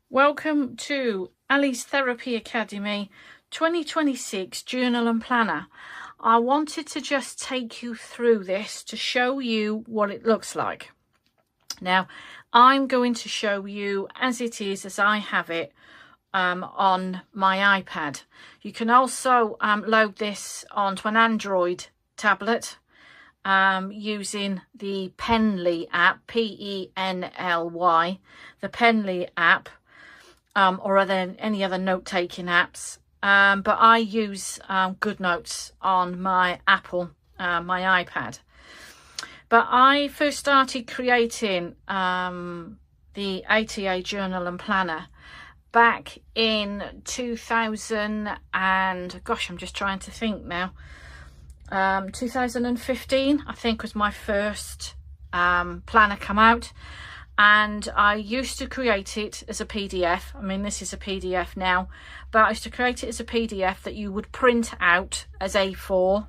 Welcome to Ali's Therapy Academy 2026 Journal and Planner. I wanted to just take you through this to show you what it looks like. Now, I'm going to show you as it is, as I have it on my iPad. You can also load this onto an Android tablet using the Penly app, P-E-N-L-Y, the Penly app. Or are there any other note-taking apps? But I use GoodNotes on my Apple, my iPad. But I first started creating the ATA Journal and Planner back in 2000 and, gosh, I'm just trying to think now. 2015, I think, was my first planner come out. And I used to create it as a PDF. I mean, this is a PDF now, but I used to create it as a PDF that you would print out as A4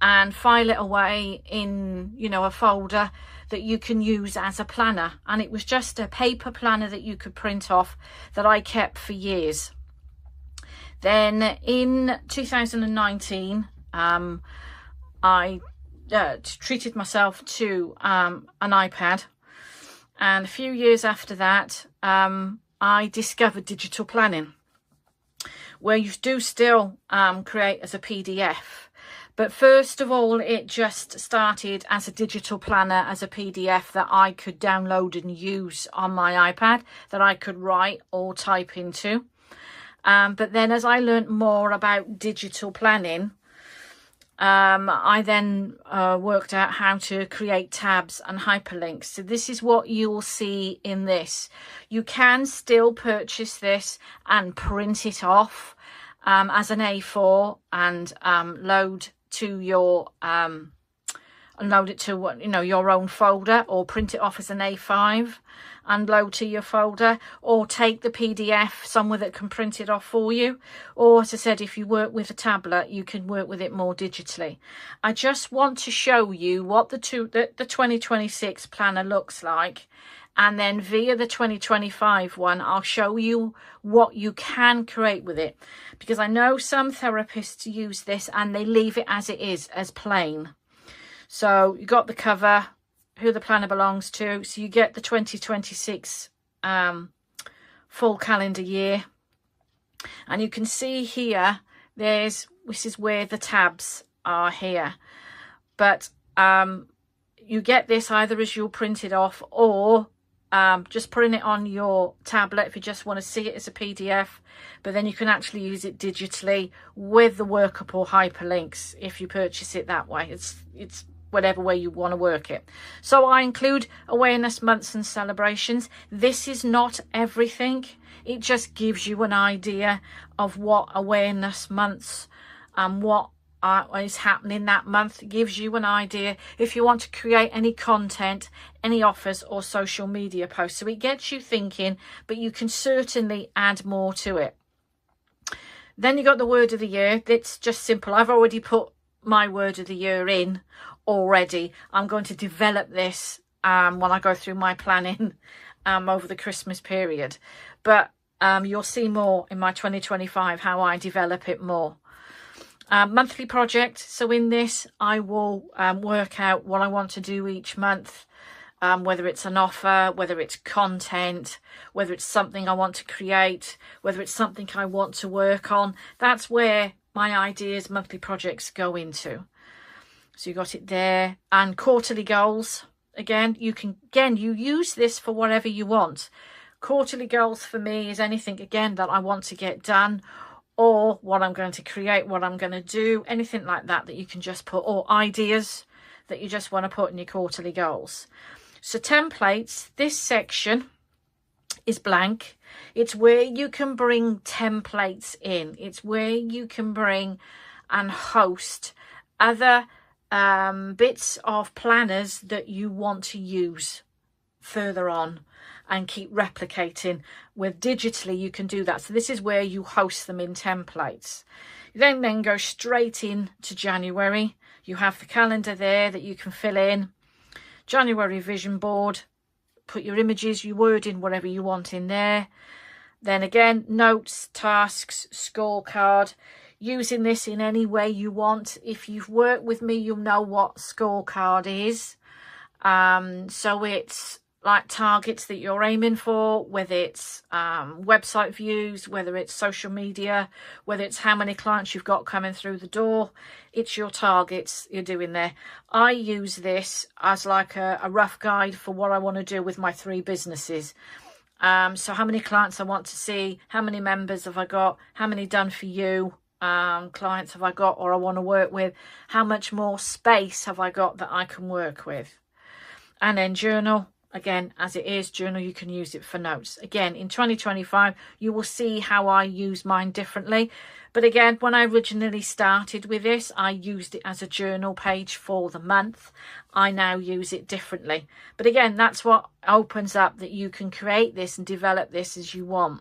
and file it away in, a folder that you can use as a planner. And it was just a paper planner that you could print off that I kept for years. Then in 2019, I treated myself to an iPad. And a few years after that, I discovered digital planning, where you do still create as a PDF. But first of all, it just started as a digital planner, as a PDF that I could download and use on my iPad, that I could write or type into. But then as I learned more about digital planning, I then worked out how to create tabs and hyperlinks. So this is what you'll see in this. You can still purchase this and print it off as an A4 and load to your load it to your own folder, or print it off as an A5 and load to your folder, or take the PDF somewhere that can print it off for you. Or, as I said, if you work with a tablet, you can work with it more digitally. I just want to show you what the 2026 planner looks like, and then via the 2025 one, I'll show you what you can create with it, because I know some therapists use this and they leave it as it is, as plain. So you got the cover, who the planner belongs to. So you get the 2026 full calendar year. And you can see here, this is where the tabs are here. But you get this either as you'll print it off, or just print it on your tablet if you just want to see it as a PDF. But then you can actually use it digitally with the workable hyperlinks if you purchase it that way. It's whatever way you want to work it. So I include awareness months and celebrations. This is not everything. It just gives you an idea of what awareness months and what is happening that month. It gives you an idea if you want to create any content, any offers or social media posts. So it gets you thinking, but you can certainly add more to it. Then you got the word of the year. It's just simple. I've already put my word of the year in already. I'm going to develop this when I go through my planning over the Christmas period, but you'll see more in my 2025 how I develop it more. Monthly project. So in this I will work out what I want to do each month, whether it's an offer, whether it's content, whether it's something I want to create, whether it's something I want to work on. That's where my ideas, monthly projects go into. So you got it there. And quarterly goals. Again, you use this for whatever you want. Quarterly goals for me is anything, again, that I want to get done, or what I'm going to create, what I'm going to do, anything like that you can just put, or ideas that you just want to put in your quarterly goals. So templates, this section is blank. It's where you can bring templates in. It's where you can bring and host other bits of planners that you want to use further on and keep replicating. With digitally you can do that. So this is where you host them in templates. You then go straight in to January. You have the calendar there that you can fill in. January vision board, put your images, your wording, whatever you want in there. Then again, notes, tasks, scorecard. Using this in any way you want. If you've worked with me, you'll know what scorecard is. So it's like targets that you're aiming for, whether it's website views, whether it's social media, whether it's how many clients you've got coming through the door. It's your targets you're doing there. I use this as like a rough guide for what I want to do with my 3 businesses. So how many clients I want to see, how many members have I got, how many done for you clients have I got or I want to work with, how much more space have I got that I can work with. And then journal. Again, as it is journal, you can use it for notes. Again, in 2025, you will see how I use mine differently. But again, when I originally started with this, I used it as a journal page for the month. I now use it differently. But again, that's what opens up that you can create this and develop this as you want.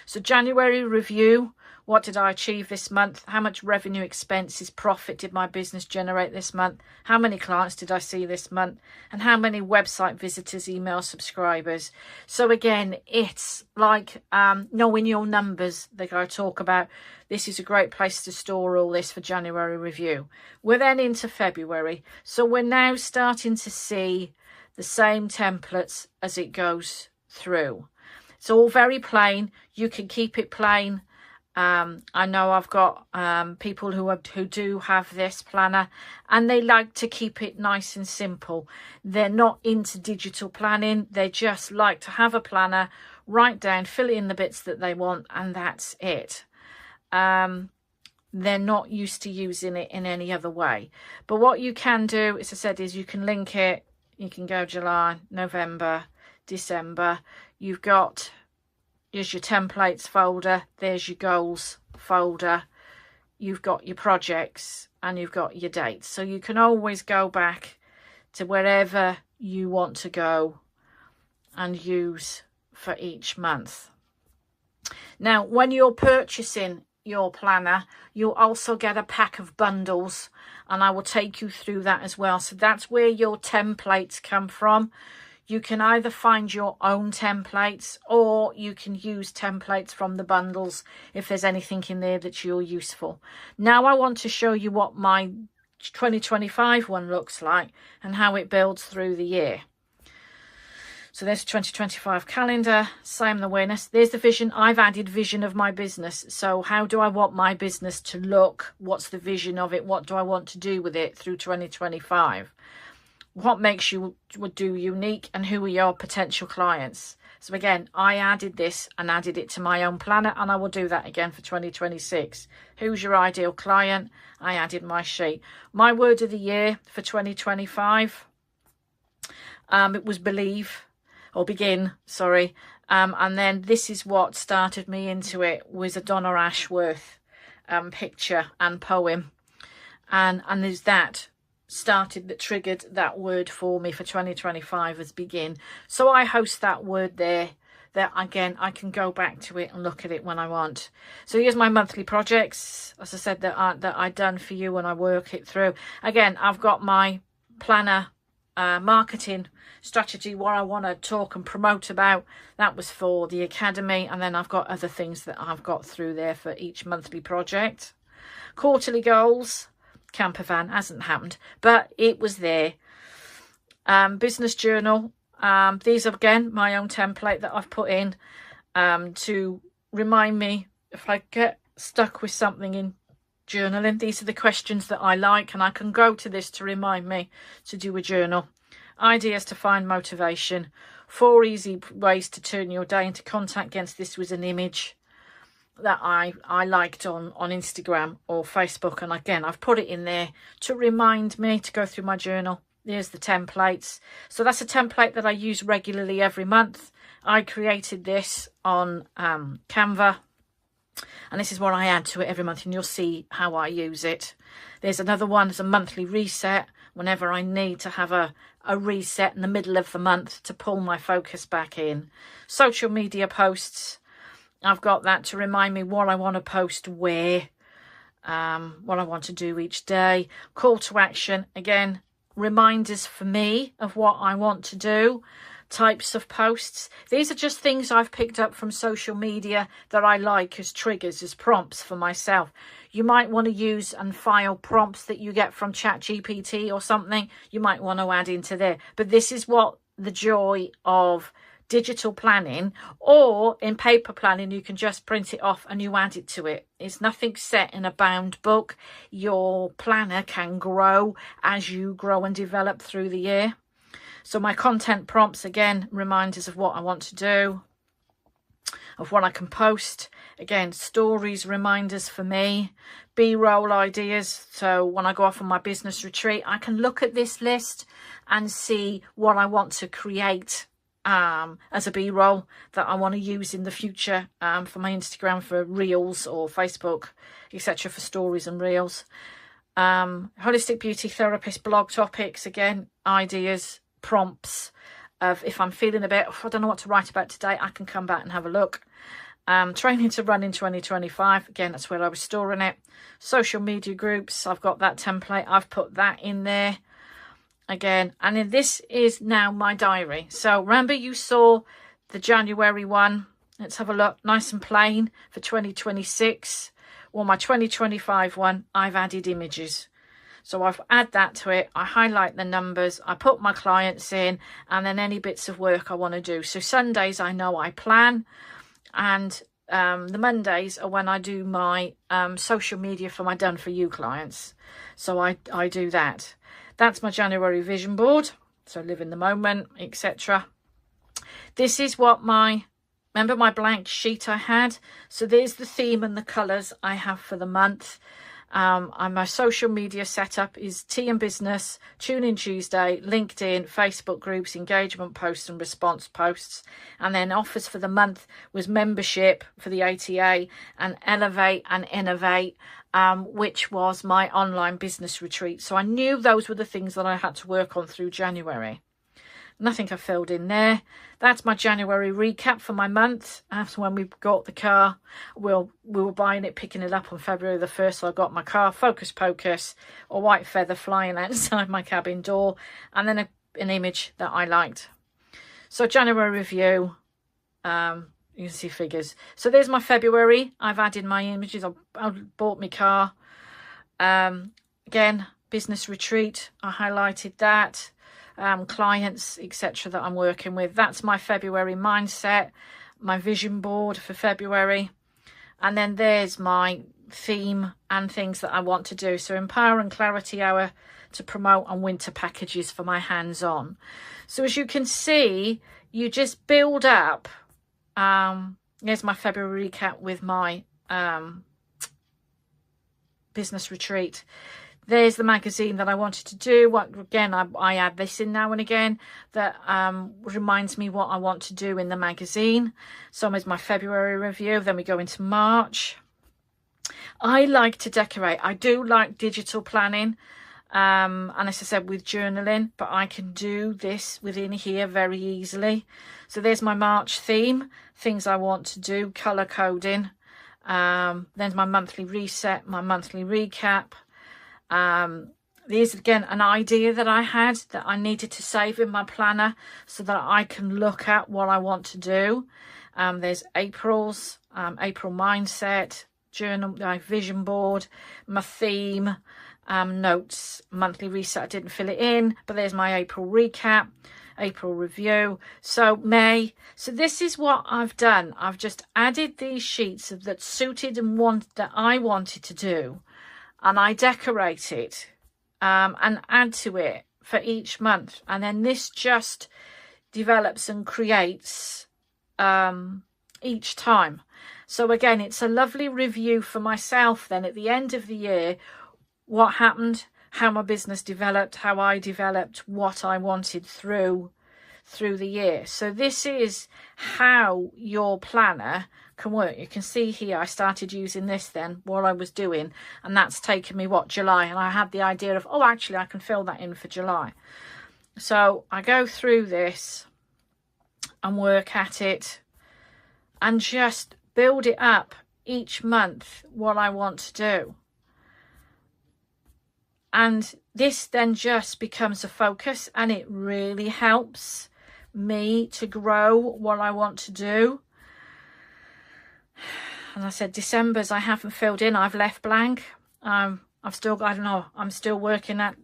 So January review. What did I achieve this month? How much revenue, expenses, profit did my business generate this month? How many clients did I see this month? And how many website visitors, email subscribers? So again, it's like knowing your numbers that I talk about. This is a great place to store all this for January review. We're then into February. So we're now starting to see the same templates as it goes through. It's all very plain. You can keep it plain. I know I've got people who do have this planner and they like to keep it nice and simple. They're not into digital planning. They just like to have a planner, write down, fill in the bits that they want, and that's it. They're not used to using it in any other way. But what you can do, as I said, is you can link it. You can go July, November, December. You've got... Here's your templates folder, there's your goals folder, you've got your projects and you've got your dates. So you can always go back to wherever you want to go and use for each month. Now, when you're purchasing your planner, you'll also get a pack of bundles and I will take you through that as well. So that's where your templates come from. You can either find your own templates or you can use templates from the bundles if there's anything in there that you're useful. Now I want to show you what my 2025 one looks like and how it builds through the year. So there's 2025 calendar, same awareness. There's the vision. I've added vision of my business. So how do I want my business to look? What's the vision of it? What do I want to do with it through 2025? What makes you do unique and who are your potential clients? So again, I added this and added it to my own planner and I will do that again for 2026. Who's your ideal client? I added my sheet. My word of the year for 2025, it was begin, sorry. And then this is what started me into it, was a Donna Ashworth picture and poem. And there's that triggered that word for me for 2025 as begin. So I host that word there, that again I can go back to it and look at it when I want. So here's my monthly projects, as I said, that I done for you when I work it through. Again, I've got my planner marketing strategy, what I want to talk and promote about. That was for the academy, and then I've got other things that I've got through there for each monthly project. Quarterly goals. Camper van hasn't happened, but it was there. Business journal. These are again my own template that I've put in to remind me if I get stuck with something in journaling. These are the questions that I like, and I can go to this to remind me to do a journal. Ideas to find motivation. 4 easy ways to turn your day into content. Against this was an image that I liked on Instagram or Facebook, and again I've put it in there to remind me to go through my journal. There's the templates. So that's a template that I use regularly every month. I created this on Canva, and this is what I add to it every month, and you'll see how I use it. There's another one as a monthly reset, whenever I need to have a reset in the middle of the month to pull my focus back in. Social media posts. I've got that to remind me what I want to post where, what I want to do each day. Call to action, again, reminders for me of what I want to do. types of posts. These are just things I've picked up from social media that I like as triggers, as prompts for myself. You might want to use and file prompts that you get from ChatGPT or something. You might want to add into there. But this is what the joy of digital planning, or in paper planning, you can just print it off and you add it to it. It's nothing set in a bound book. Your planner can grow as you grow and develop through the year. So my content prompts, again, reminders of what I want to do, of what I can post. Again, stories, reminders for me, B-roll ideas. So when I go off on my business retreat, I can look at this list and see what I want to create as a B-roll that I want to use in the future for my Instagram, for reels, or Facebook, etc., for stories and reels. Holistic beauty therapist blog topics, again, ideas, prompts of if I'm feeling a bit, I don't know what to write about today, I can come back and have a look. Training to run in 2025, again, that's where I was storing it. Social media groups, I've got that template, I've put that in there again. And then this is now my diary. So remember, you saw the January one. Let's have a look. Nice and plain for 2026. Well, my 2025 one, I've added images. So I've add that to it. I highlight the numbers. I put my clients in, and then any bits of work I want to do. So Sundays, I know I plan, and the Mondays are when I do my social media for my done for you clients. So I do that. That's my January vision board. So live in the moment, etc. This is what remember my blank sheet I had? So there's the theme and the colours I have for the month. And my social media setup is Tea and Business, Tune In Tuesday, LinkedIn, Facebook groups, engagement posts and response posts. And then offers for the month was membership for the ATA, and Elevate and Innovate, which was my online business retreat. So I knew those were the things that I had to work on through January. Nothing I filled in there. That's my January recap for my month. After when we got the car, we were buying it, picking it up on February the 1st. So I got my car, Focus Pocus, a white feather flying outside my cabin door, and then an image that I liked. So January review, you can see figures. So there's my February. I've added my images. I bought my car. Again, business retreat. I highlighted that. Clients, etc., that I'm working with. That's my February mindset, my vision board for February. And then there's my theme and things that I want to do. So Empower and Clarity Hour to promote, and winter packages for my hands-on. So as you can see, you just build up. Here's my February recap with my business retreat. There's the magazine that I wanted to do. Again, I add this in now and again that reminds me what I want to do in the magazine. So there's my February review. Then we go into March. I like to decorate. I do like digital planning. And as I said, with journaling, but I can do this within here very easily. So there's my March theme, things I want to do, colour coding. There's my monthly reset, my monthly recap. There's again an idea that I had that I needed to save in my planner so that I can look at what I want to do. There's April's April mindset, journal, my vision board, my theme, notes, monthly reset. I didn't fill it in, but there's my April recap, April review. So May. So this is what I've done. I've just added these sheets that suited and that I wanted to do. And I decorate it and add to it for each month. And then this just develops and creates each time. So again, it's a lovely review for myself then at the end of the year. What happened, how my business developed, how I developed, what I wanted through the year. So this is how your planner can work. You can see here I started using this then, what I was doing, and that's taken me, July, and I had the idea of, oh, actually I can fill that in for July. So I go through this and work at it and just build it up each month, what I want to do. And this then just becomes a focus, and it really helps me to grow what I want to do. And I said December's I haven't filled in, I've left blank. I've still, I don't know, I'm still working at,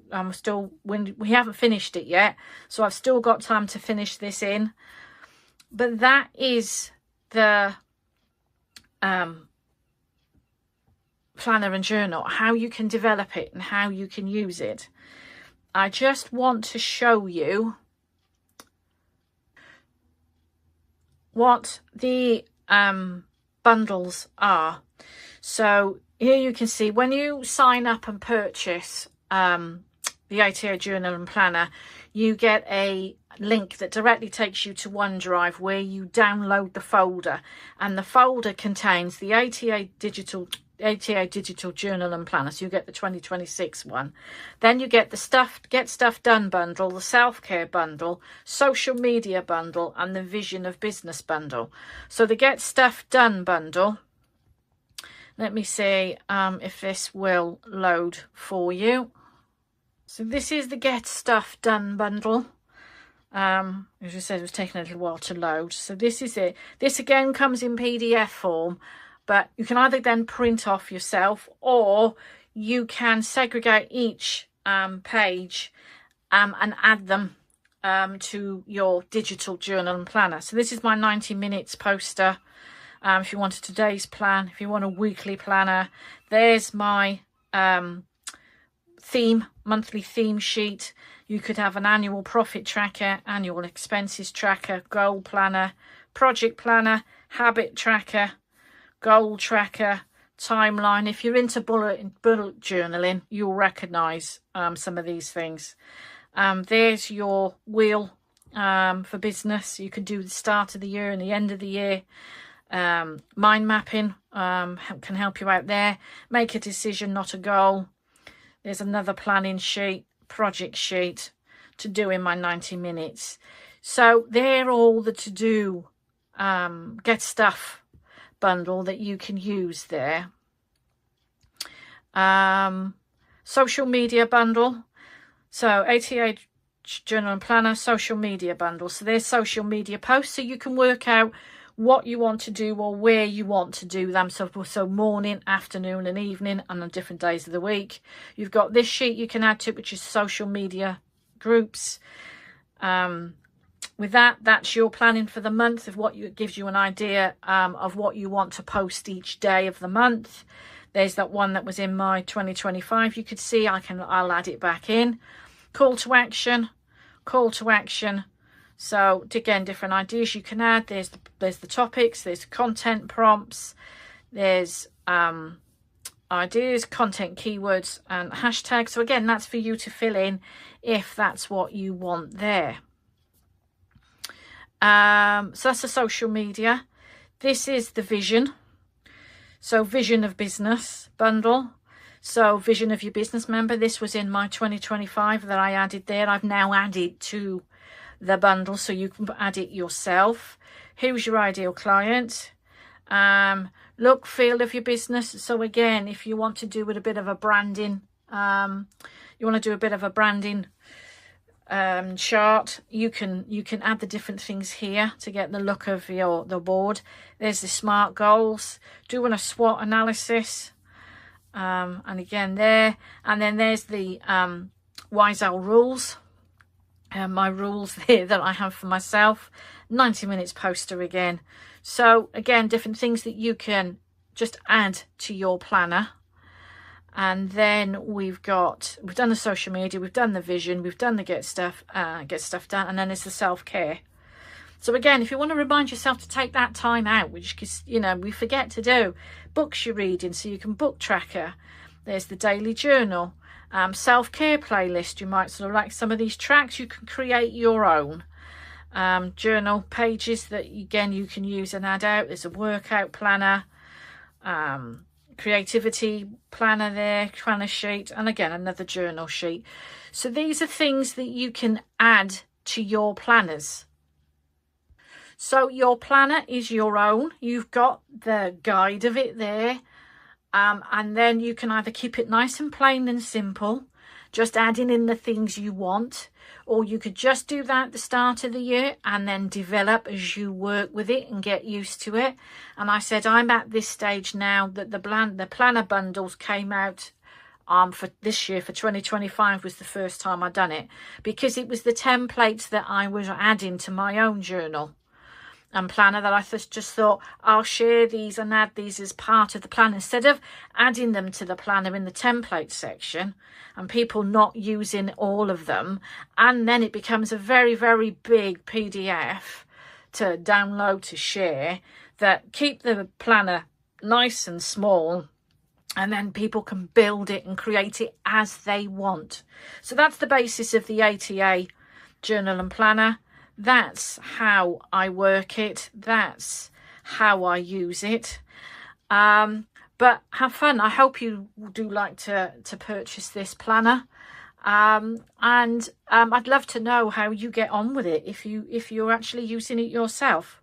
we haven't finished it yet, so I've still got time to finish this in. But that is the planner and journal, how you can develop it and how you can use it. I just want to show you what the bundles are. So here you can see when you sign up and purchase the ATA Journal and Planner, you get a link that directly takes you to OneDrive where you download the folder, and the folder contains the ATA Digital Journal and Planner. So you get the 2026 one. Then you get the Get Stuff Done bundle, the Self-Care bundle, Social Media bundle, and the Vision of Business bundle. So the Get Stuff Done bundle, let me see if this will load for you. So this is the Get Stuff Done bundle. As I said, it was taking a little while to load. So this is it. This again comes in PDF form, but you can either then print off yourself, or you can segregate each page and add them to your digital journal and planner. So this is my 90 minutes poster. If you want a today's plan, if you want a weekly planner, there's my monthly theme sheet. You could have an annual profit tracker, annual expenses tracker, goal planner, project planner, habit tracker, goal tracker, timeline. If you're into bullet journaling, you'll recognize some of these things. There's your wheel for business. You can do the start of the year and the end of the year. Mind mapping can help you out there. Make a decision, not a goal. There's another planning sheet, project sheet to do in my 90 minutes. So they're all the to-do get stuff bundle that you can use there. Social media bundle. So ATA Journal and Planner, social media bundle. So there's social media posts, so you can work out what you want to do or where you want to do them. So morning, afternoon and evening, and on different days of the week. You've got this sheet you can add to it, which is social media groups. With that, that's your planning for the month of what it gives you an idea of what you want to post each day of the month. There's that one that was in my 2025. You could see I'll add it back in. Call to action. So again, different ideas you can add. There's the topics, there's content prompts, there's ideas, content keywords and hashtags. So again, that's for you to fill in if that's what you want there. So that's the social media. This is the vision. So Vision of Business bundle. So Vision of Your Business member. This was in my 2025 that I added there. I've now added to the bundle so you can add it yourself. Who's your ideal client? Look, feel of your business. So again, if you want to do with a bit of a branding, chart, you can add the different things here to get the look of the board. There's the SMART goals, doing a SWOT analysis, and again there, and then there's the Wiseowl rules. My rules there that I have for myself. 90 minutes poster again. So again, different things that you can just add to your planner. And then we've done the social media, we've done the vision, we've done the get stuff done, and then there's the self-care. So again, if you want to remind yourself to take that time out, which we forget to do, books you're reading, so you can book tracker. There's the daily journal. Self-care playlist. You might sort of like some of these tracks. You can create your own journal pages that again you can use and add out. There's a workout planner, creativity planner there, planner sheet, and again another journal sheet. So these are things that you can add to your planners. So your planner is your own. You've got the guide of it there. And then you can either keep it nice and plain and simple. just adding in the things you want, or you could just do that at the start of the year and then develop as you work with it and get used to it. And I said, I'm at this stage now that the planner bundles came out for this year, for 2025 was the first time I'd done it, because it was the templates that I was adding to my own journal and planner that I just thought I'll share these and add these as part of the plan, instead of adding them to the planner in the template section and people not using all of them, and then it becomes a very, very big PDF to download, to share, that keep the planner nice and small, and then people can build it and create it as they want. So that's the basis of the ATA journal and planner. That's how I work it. That's how I use it. But have fun. I hope you do like to purchase this planner. And I'd love to know how you get on with it if you're actually using it yourself.